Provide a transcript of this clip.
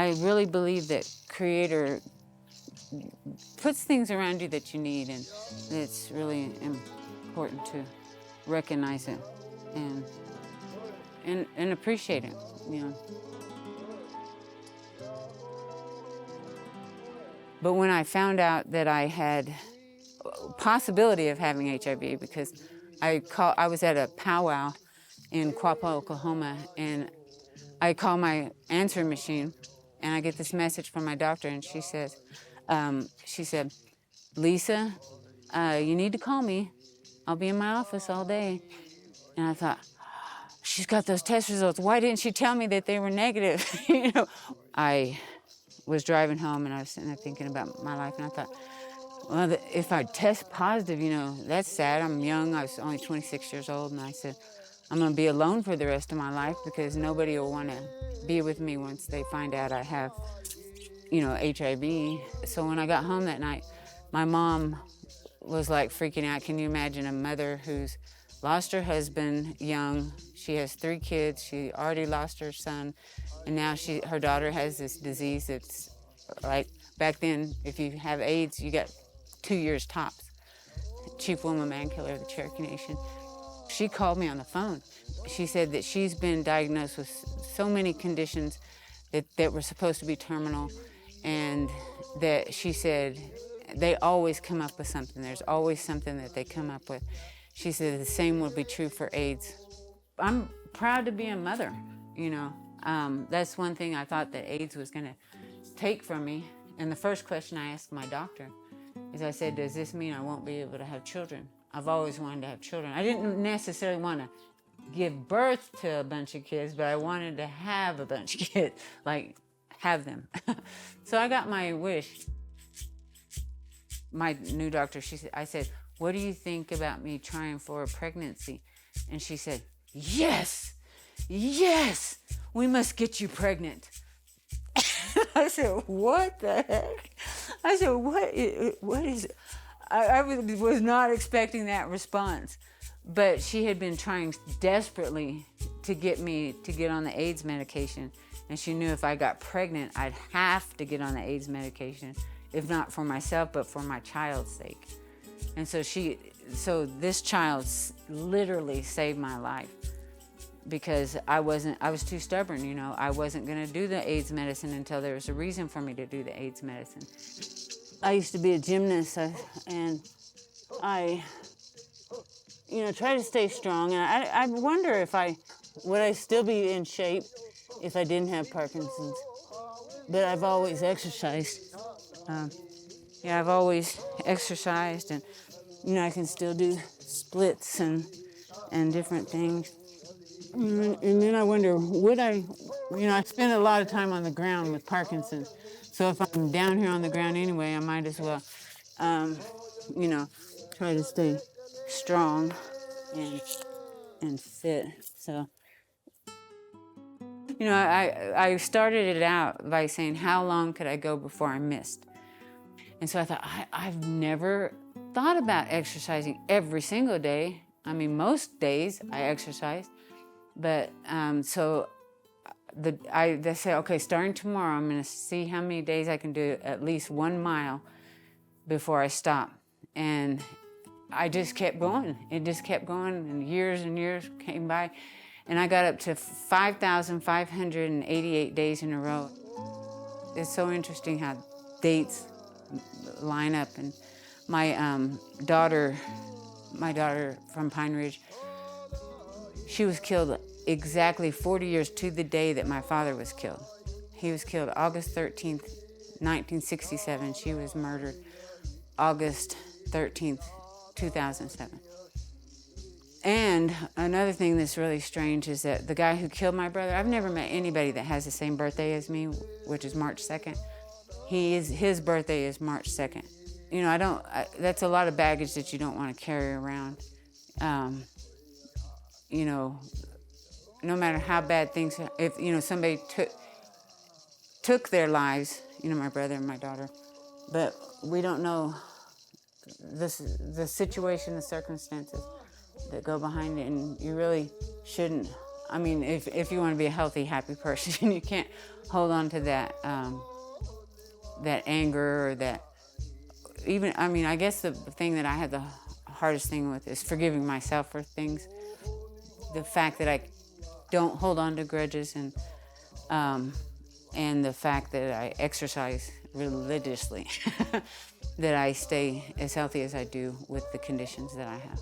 I really believe that Creator puts things around you that you need, and it's really important to recognize it and appreciate it, you know. But when I found out that I had possibility of having HIV, because I was at a powwow in Quapaw, Oklahoma, and I call my answering machine, and I get this message from my doctor, and she said, Lisa, you need to call me. I'll be in my office all day. And I thought, she's got those test results. Why didn't she tell me that they were negative? You know, I was driving home, and I was sitting there thinking about my life, and I thought, well, if I test positive, you know, that's sad. I'm young. I was only 26 years old, and I said, I'm going to be alone for the rest of my life because nobody will want to be with me once they find out I have, you know, HIV. So when I got home that night, my mom was like freaking out. Can you imagine a mother who's lost her husband young? She has 3 kids. She already lost her son, and now her daughter has this disease that's like, back then, if you have AIDS, you got 2 years tops. Chief woman man killer of the Cherokee Nation. She called me on the phone. She said that she's been diagnosed with so many conditions that were supposed to be terminal, and that she said they always come up with something. There's always something that they come up with. She said the same would be true for AIDS. I'm proud to be a mother, you know. That's one thing I thought that AIDS was gonna take from me. And the first question I asked my doctor is, I said, does this mean I won't be able to have children? I've always wanted to have children. I didn't necessarily want to give birth to a bunch of kids, but I wanted to have a bunch of kids, like have them. So I got my wish. My new doctor, I said, what do you think about me trying for a pregnancy? And she said, yes, we must get you pregnant. I said, what the heck? I said, what is it? I was not expecting that response. But she had been trying desperately to get me to get on the AIDS medication. And she knew if I got pregnant, I'd have to get on the AIDS medication, if not for myself, but for my child's sake. And so this child literally saved my life, because I was too stubborn, you know. I wasn't gonna do the AIDS medicine until there was a reason for me to do the AIDS medicine. I used to be a gymnast, and I, you know, try to stay strong. And I wonder if would I still be in shape if I didn't have Parkinson's. But I've always exercised. I've always exercised, and you know, I can still do splits and different things. And then I wonder, would I, you know, I spend a lot of time on the ground with Parkinson's. So if I'm down here on the ground anyway, I might as well, you know, try to stay strong and fit. So, you know, I started it out by saying, how long could I go before I missed? And so I thought, I've never thought about exercising every single day. I mean, most days I exercise. But so they say, okay, starting tomorrow, I'm going to see how many days I can do at least 1 mile before I stop. And I just kept going. It just kept going, and years came by. And I got up to 5,588 days in a row. It's so interesting how dates line up. And my daughter from Pine Ridge, she was killed exactly 40 years to the day that my father was killed. He was killed August 13th, 1967. She was murdered August 13th, 2007. And another thing that's really strange is that the guy who killed my brother, I've never met anybody that has the same birthday as me, which is March 2nd. His birthday is March 2nd. You know, that's a lot of baggage that you don't want to carry around. You know, no matter how bad things, if, you know, somebody took their lives, you know, my brother and my daughter, but we don't know the situation, the circumstances that go behind it, and you really shouldn't I mean, if you want to be a healthy, happy person, you can't hold on to that that anger or that. Even, I mean, I guess the thing that I had the hardest thing with is forgiving myself for things. The fact that I don't hold on to grudges, and the fact that I exercise religiously, that I stay as healthy as I do with the conditions that I have.